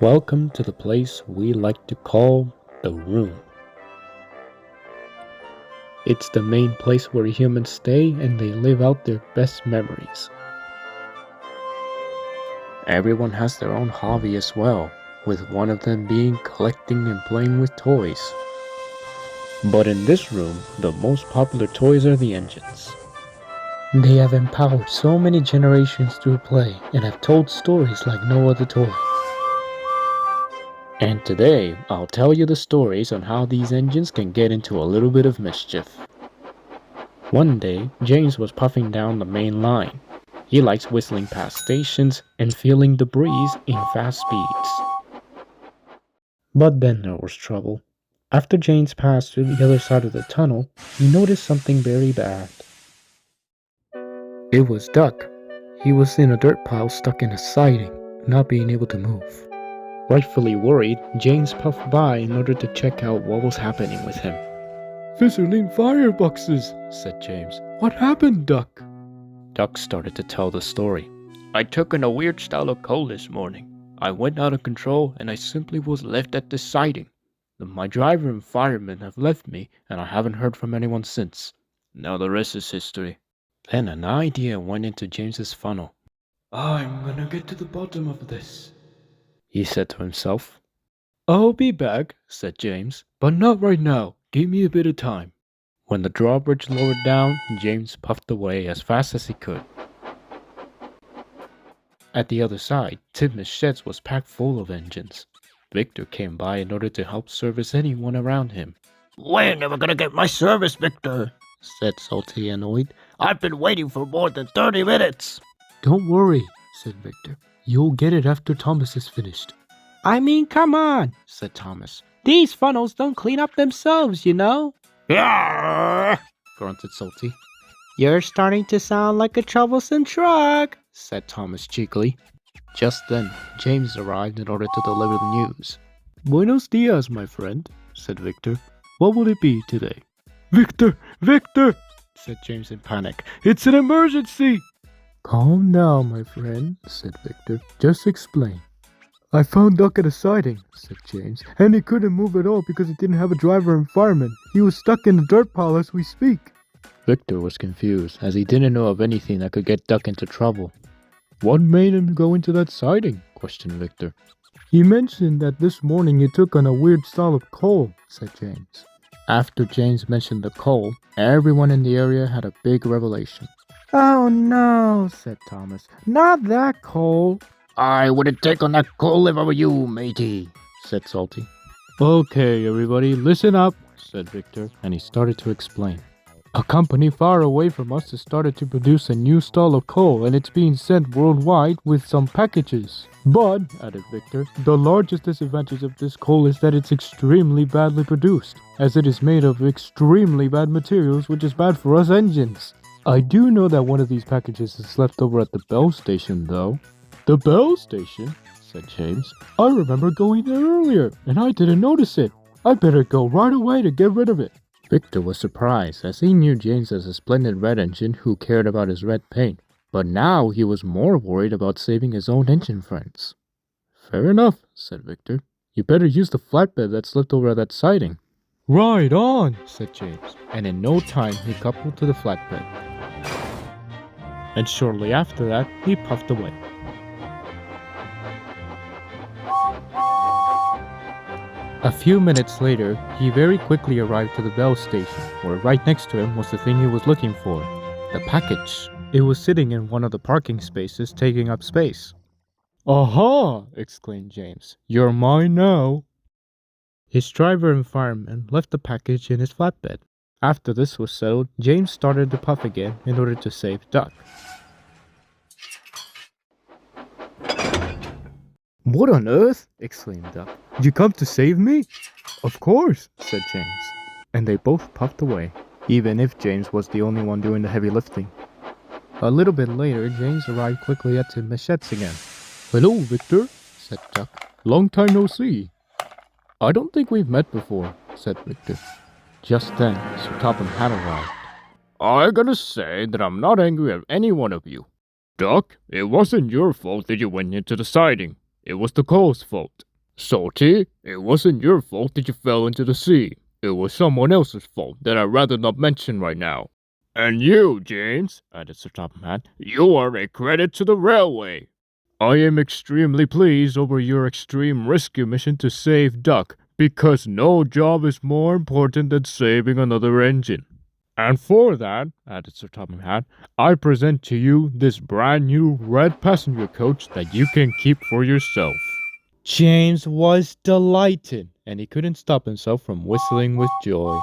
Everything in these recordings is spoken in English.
Welcome to the place we like to call the room. It's the main place where humans stay and they live out their best memories. Everyone has their own hobby as well, with one of them being collecting and playing with toys. But in this room, the most popular toys are the engines. They have empowered so many generations through play and have told stories like no other toy. And today, I'll tell you the stories on how these engines can get into a little bit of mischief. One day, James was puffing down the main line. He likes whistling past stations and feeling the breeze in fast speeds. But then there was trouble. After James passed through the other side of the tunnel, he noticed something very bad. It was Duck. He was in a dirt pile stuck in a siding, not being able to move. Rightfully worried, James puffed by in order to check out what was happening with him. "Fizzling fireboxes," said James. "What happened, Duck?" Duck started to tell the story. "I took in a weird style of coal this morning. I went out of control and I simply was left at the siding. My driver and fireman have left me and I haven't heard from anyone since. Now the rest is history." Then an idea went into James's funnel. "I'm gonna get to the bottom of this," he said to himself. "I'll be back," said James, "but not right now. Give me a bit of time." When the drawbridge lowered down, James puffed away as fast as he could. At the other side, Tim's sheds was packed full of engines. Victor came by in order to help service anyone around him. "We're never gonna get my service, Victor," said Salty, annoyed. "I've been waiting for more than 30 minutes. "Don't worry," said Victor. "You'll get it after Thomas is finished." "I mean, come on," said Thomas. "These funnels don't clean up themselves, you know." "Yarr!" grunted Salty. "You're starting to sound like a troublesome truck," said Thomas cheekily. Just then, James arrived in order to deliver the news. "Buenos dias, my friend," said Victor. "What will it be today?" "Victor! Victor!" said James in panic. "It's an emergency!" "Calm down, my friend," said Victor. "Just explain." "I found Duck at a siding," said James, "and he couldn't move at all because he didn't have a driver and fireman. He was stuck in the dirt pile as we speak." Victor was confused, as he didn't know of anything that could get Duck into trouble. "What made him go into that siding?" questioned Victor. "He mentioned that this morning he took on a weird style of coal," said James. After James mentioned the coal, everyone in the area had a big revelation. "Oh no," said Thomas. "Not that coal." "I wouldn't take on that coal if I were you, matey," said Salty. "Okay, everybody, listen up," said Victor, and he started to explain. "A company far away from us has started to produce a new style of coal, and it's being sent worldwide with some packages. But," added Victor, "the largest disadvantage of this coal is that it's extremely badly produced, as it is made of extremely bad materials, which is bad for us engines. I do know that one of these packages is left over at the Bell Station, though." "The Bell Station?" said James. "I remember going there earlier, and I didn't notice it. I better go right away to get rid of it." Victor was surprised, as he knew James as a splendid red engine who cared about his red paint, but now he was more worried about saving his own engine friends. "Fair enough," said Victor. "You better use the flatbed that's left over at that siding." "Right on," said James, and in no time he coupled to the flatbed. And shortly after that, he puffed away. A few minutes later, he very quickly arrived to the Bell Station, where right next to him was the thing he was looking for, the package. It was sitting in one of the parking spaces, taking up space. "Aha!" exclaimed James. "You're mine now." His driver and fireman left the package in his flatbed. After this was settled, James started to puff again in order to save Duck. "What on earth?" exclaimed Duck. "You come to save me?" "Of course," said James. And they both puffed away, even if James was the only one doing the heavy lifting. A little bit later, James arrived quickly at Tim Machette's again. "Hello, Victor," said Duck. "Long time no see." "I don't think we've met before," said Victor. Just then, Sir Topham had arrived. "I gotta say that I'm not angry at any one of you. Duck, it wasn't your fault that you went into the siding. It was the coal's fault. Salty, it wasn't your fault that you fell into the sea. It was someone else's fault that I'd rather not mention right now. And you, James, added Sir Topham Hatt, you are a credit to the railway. I am extremely pleased over your extreme rescue mission to save Duck, because no job is more important than saving another engine. And for that, added Sir Topham Hatt, I present to you this brand new red passenger coach that you can keep for yourself. James was delighted, and he couldn't stop himself from whistling with joy.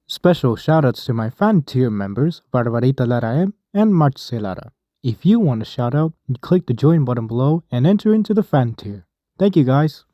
Special shoutouts to my fan tier members, Barbarita Lara M and Marcelara. If you want a shoutout, click the join button below and enter into the fan tier. Thank you guys.